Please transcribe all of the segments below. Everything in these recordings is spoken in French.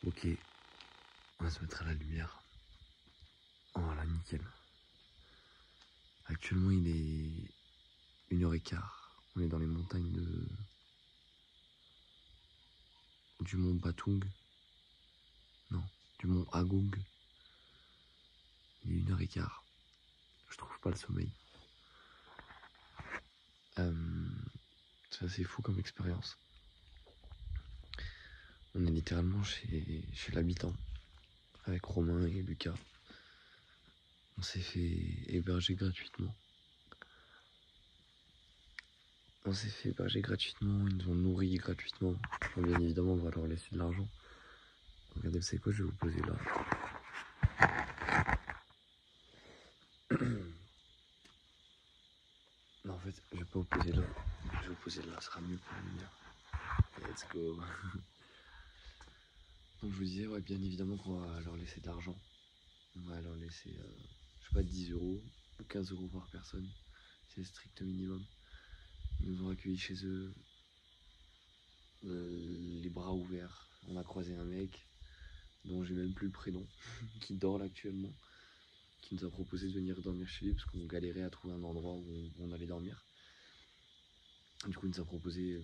Ok, on va se mettre à la lumière. Voilà, nickel. Actuellement, il est 1h15. On est dans les montagnes du mont Batung. Non, du mont Agung. Il est 1h15. Je trouve pas le sommeil. C'est assez fou comme expérience. On est littéralement chez l'habitant, avec Romain et Lucas. On s'est fait héberger gratuitement. Ils nous ont nourris gratuitement. Bon, bien évidemment, on va leur laisser de l'argent. Regardez, vous savez quoi, je vais vous poser là. Non, en fait, je vais pas vous poser là. Je vais vous poser là, ce sera mieux pour la lumière. Let's go. Donc je vous disais, ouais, bien évidemment qu'on va leur laisser de l'argent. On va leur laisser, je sais pas, 10 euros ou 15 euros par personne. C'est le strict minimum. Ils nous ont accueillis chez eux, les bras ouverts. On a croisé un mec dont j'ai même plus le prénom, qui dort là actuellement, qui nous a proposé de venir dormir chez lui parce qu'on galérait à trouver un endroit où on allait dormir. Du coup, il nous a proposé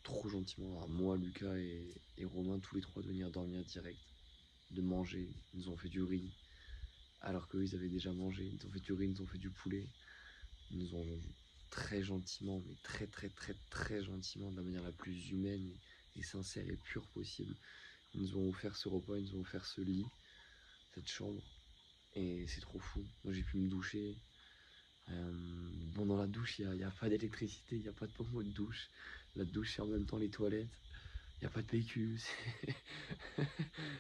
trop gentiment à moi, Lucas et Romain, tous les trois, de venir dormir direct, de manger. Ils nous ont fait du riz, alors qu'eux, ils avaient déjà mangé. Ils nous ont fait du riz, ils nous ont fait du poulet. Ils nous ont très gentiment, mais très gentiment, de la manière la plus humaine et sincère et pure possible. Ils nous ont offert ce repas, ils nous ont offert ce lit, cette chambre. Et c'est trop fou. Moi, j'ai pu me doucher. Bon, dans la douche, il n'y a pas d'électricité, il n'y a pas de pompe de douche. La douche, c'est en même temps les toilettes. Il n'y a pas de PQ.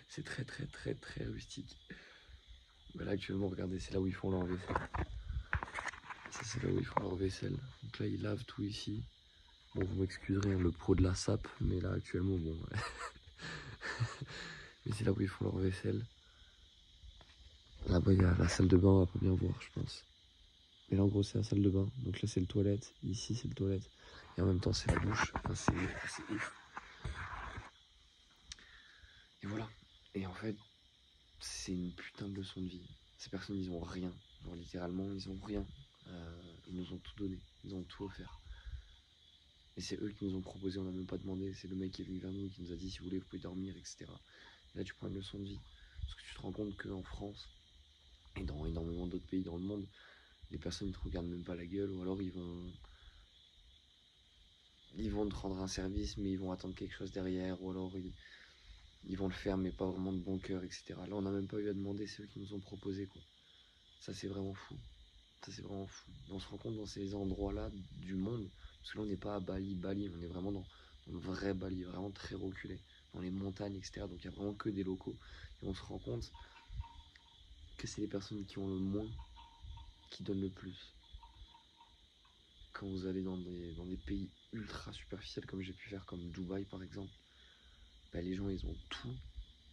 C'est très rustique. Mais là, actuellement, regardez, c'est là où ils font leur vaisselle. Ça, c'est là où ils font leur vaisselle. Donc là, ils lavent tout ici. Bon, vous m'excuserez, hein, le pro de la sape, mais là, actuellement, bon. Mais c'est là où ils font leur vaisselle. Là-bas, il y a la salle de bain, on va pas bien voir, je pense. Mais là, en gros, c'est la salle de bain. Donc là, c'est le toilette. Ici, c'est le toilette. Et en même temps, c'est la douche. Enfin, c'est ouf. Et voilà. Et en fait, c'est une putain de leçon de vie. Ces personnes, ils ont rien. Genre, littéralement, ils ont rien. Ils nous ont tout donné. Ils ont tout offert. Et c'est eux qui nous ont proposé, on n'a même pas demandé. C'est le mec qui est venu vers nous qui nous a dit, si vous voulez, vous pouvez dormir, etc. Et là, tu prends une leçon de vie. Parce que tu te rends compte qu'en France, et dans énormément d'autres pays dans le monde, les personnes ne te regardent même pas la gueule, ou alors ils vont te rendre un service, mais ils vont attendre quelque chose derrière, ou alors ils vont le faire, mais pas vraiment de bon cœur, etc. Là, on n'a même pas eu à demander, c'est eux qui nous ont proposé, quoi. Ça, c'est vraiment fou. Ça, c'est vraiment fou. Et on se rend compte dans ces endroits-là du monde, parce que là, on n'est pas à Bali, on est vraiment dans le vrai Bali, vraiment très reculé, dans les montagnes, etc. Donc, il n'y a vraiment que des locaux. Et on se rend compte que c'est les personnes qui ont le moins qui donnent le plus. Quand vous allez dans des pays ultra superficiels, comme j'ai pu faire, comme Dubaï, par exemple, bah, les gens, ils ont tout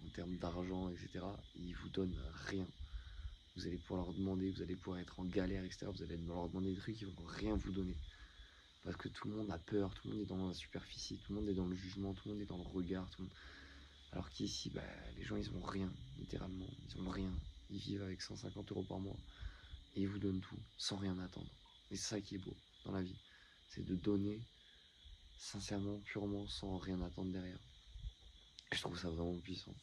en termes d'argent, etc. Et ils vous donnent rien. Vous allez pouvoir leur demander, vous allez pouvoir être en galère, etc. Vous allez leur demander des trucs, ils vont rien vous donner. Parce que tout le monde a peur, tout le monde est dans la superficie, tout le monde est dans le jugement, tout le monde est dans le regard. Alors qu'ici, bah, les gens, ils ont rien, littéralement. Ils ont rien. Ils vivent avec 150 euros par mois. Et ils vous donnent tout, sans rien attendre. Et c'est ça qui est beau dans la vie. C'est de donner sincèrement, purement, sans rien attendre derrière. Et je trouve ça vraiment puissant.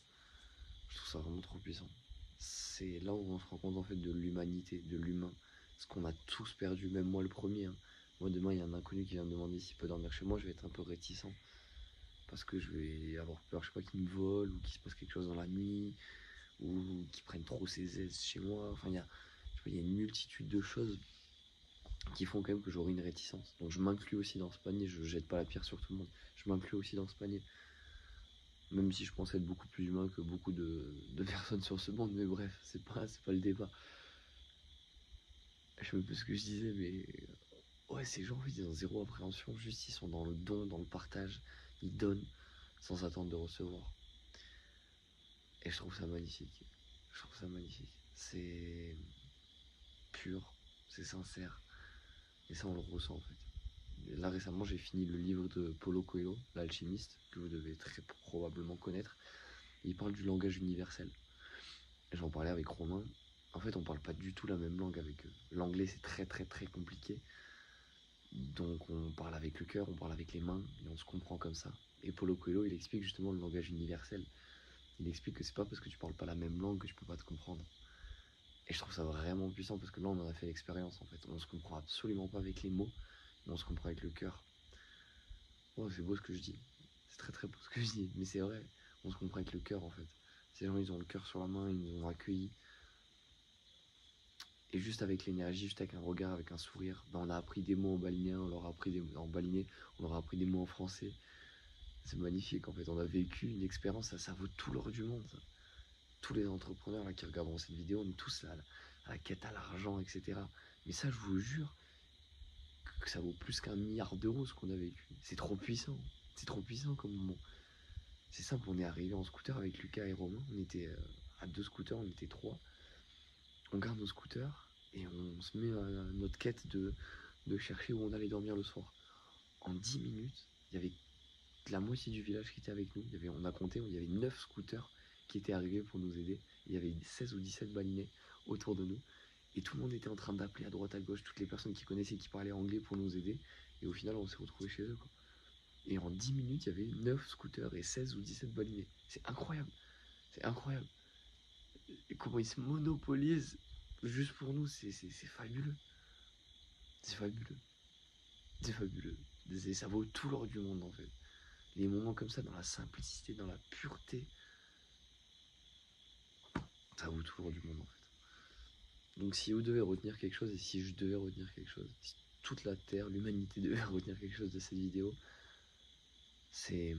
Je trouve ça vraiment trop puissant. C'est là où on se rend compte en fait de l'humanité, de l'humain. Ce qu'on a tous perdu, même moi le premier. Hein. Moi demain il y a un inconnu qui vient me demander s'il peut dormir chez moi, je vais être un peu réticent. Parce que je vais avoir peur, je sais pas, qu'il me vole, ou qu'il se passe quelque chose dans la nuit, ou qu'il prenne trop ses aises chez moi. Enfin il y a une multitude de choses qui font quand même que j'aurai une réticence. Donc je m'inclus aussi dans ce panier, je jette pas la pierre sur tout le monde. Je m'inclus aussi dans ce panier. Même si je pense être beaucoup plus humain que beaucoup de personnes sur ce monde, mais bref, c'est pas le débat. Je sais même plus ce que je disais, mais ouais, ces gens, ils ont zéro appréhension, juste ils sont dans le don, dans le partage, ils donnent sans attendre de recevoir. Et je trouve ça magnifique. Je trouve ça magnifique. C'est pur, c'est sincère, et ça on le ressent en fait. Là récemment j'ai fini le livre de Paulo Coelho, l'alchimiste, que vous devez très probablement connaître. Il parle du langage universel. J'en parlais avec Romain. En fait, on parle pas du tout la même langue avec eux. L'anglais, c'est très très très compliqué. Donc on parle avec le cœur, on parle avec les mains, et on se comprend comme ça. Et Paulo Coelho, il explique justement le langage universel. Il explique que c'est pas parce que tu parles pas la même langue que tu peux pas te comprendre. Et je trouve ça vraiment puissant parce que là, on en a fait l'expérience en fait. On se comprend absolument pas avec les mots, mais on se comprend avec le cœur. Oh, c'est beau ce que je dis. C'est très très beau ce que je dis, mais c'est vrai. On se comprend avec le cœur en fait. Ces gens, ils ont le cœur sur la main, ils nous ont accueillis. Et juste avec l'énergie, juste avec un regard, avec un sourire, on a appris des mots en balinien, on leur a appris des mots en baliné, on leur a appris des mots en français. C'est magnifique en fait, on a vécu une expérience, ça vaut tout l'or du monde. Ça. Tous les entrepreneurs là, qui regarderont cette vidéo, on est tous là, à la quête à l'argent, etc. Mais ça, je vous jure que ça vaut plus qu'1 milliard d'euros ce qu'on a vécu. C'est trop puissant comme moment. C'est simple, on est arrivé en scooter avec Lucas et Romain, on était à 2 scooters, on était 3. On garde nos scooters et on se met à notre quête de chercher où on allait dormir le soir. En 10 minutes, il y avait la moitié du village qui était avec nous. On a compté, il y avait 9 scooters qui étaient arrivés pour nous aider. Il y avait 16 ou 17 balinés autour de nous. Et tout le monde était en train d'appeler à droite à gauche toutes les personnes qui connaissaient, qui parlaient anglais pour nous aider. Et au final, on s'est retrouvés chez eux, quoi. Et en 10 minutes, il y avait 9 scooters et 16 ou 17 balinés. C'est incroyable. C'est incroyable. Et comment ils se monopolisent juste pour nous, c'est fabuleux. C'est fabuleux. C'est fabuleux. Ça vaut tout l'or du monde en fait. Les moments comme ça, dans la simplicité, dans la pureté, ça vaut tout l'or du monde en fait. Donc si vous devez retenir quelque chose, et si je devais retenir quelque chose, si toute la Terre, l'humanité devait retenir quelque chose de cette vidéo, c'est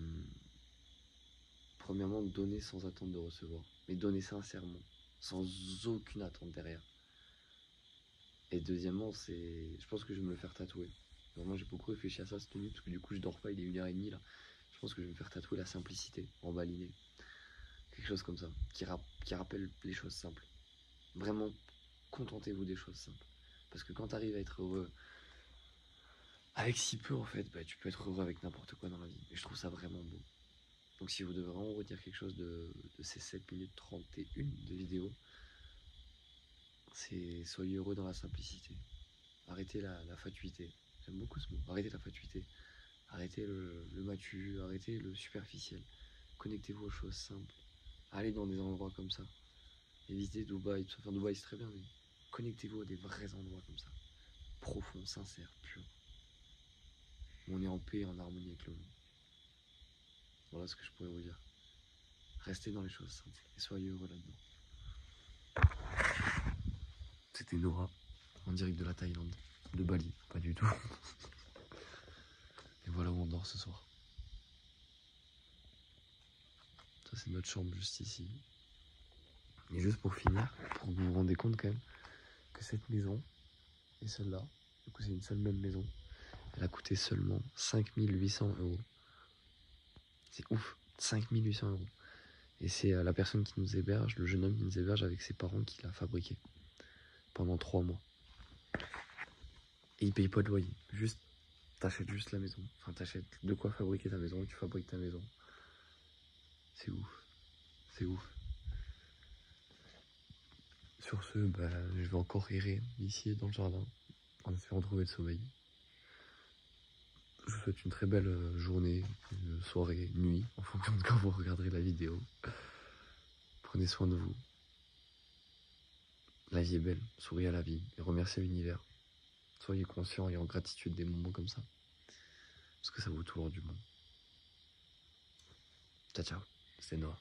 premièrement donner sans attendre de recevoir. Mais donner sincèrement, sans aucune attente derrière. Et deuxièmement, je pense que je vais me le faire tatouer. Vraiment, j'ai beaucoup réfléchi à ça cette nuit, parce que du coup, je dors pas, il est 1h30 là. Je pense que je vais me faire tatouer la simplicité en baliné. Quelque chose comme ça, qui rappelle les choses simples. Vraiment, contentez-vous des choses simples. Parce que quand tu arrives à être heureux avec si peu, en fait, tu peux être heureux avec n'importe quoi dans la vie. Et je trouve ça vraiment beau. Donc si vous devez vraiment retenir quelque chose de ces 7 minutes 31 de vidéo, c'est soyez heureux dans la simplicité. Arrêtez la fatuité. J'aime beaucoup ce mot. Arrêtez la fatuité. Arrêtez le matu, arrêtez le superficiel. Connectez-vous aux choses simples. Allez dans des endroits comme ça. Et visitez Dubaï. Enfin, Dubaï c'est très bien, mais connectez-vous à des vrais endroits comme ça. Profonds, sincères, purs. Où on est en paix et en harmonie avec le monde. Voilà ce que je pourrais vous dire. Restez dans les choses simples et soyez heureux là-dedans. C'était Nora, en direct de la Thaïlande. De Bali, pas du tout. Et voilà où on dort ce soir. Ça c'est notre chambre juste ici. Et juste pour finir, pour que vous vous rendez compte quand même que cette maison et celle-là, du coup c'est une seule même maison, elle a coûté seulement 5800 €. C'est ouf, 5800 €. Et c'est la personne qui nous héberge, le jeune homme qui nous héberge avec ses parents qui l'a fabriqué pendant 3 mois. Et il paye pas de loyer, juste t'achètes juste la maison, enfin t'achètes de quoi fabriquer ta maison et tu fabriques ta maison. C'est ouf, c'est ouf. Sur ce, je vais encore errer ici dans le jardin en espérant trouver le sommeil. Je vous souhaite une très belle journée, une soirée, nuit, en fonction de quand vous regarderez la vidéo. Prenez soin de vous. La vie est belle, souriez à la vie et remerciez l'univers. Soyez conscient et en gratitude des moments comme ça. Parce que ça vaut tout l'or du monde. Ciao, ciao. C'était Noah.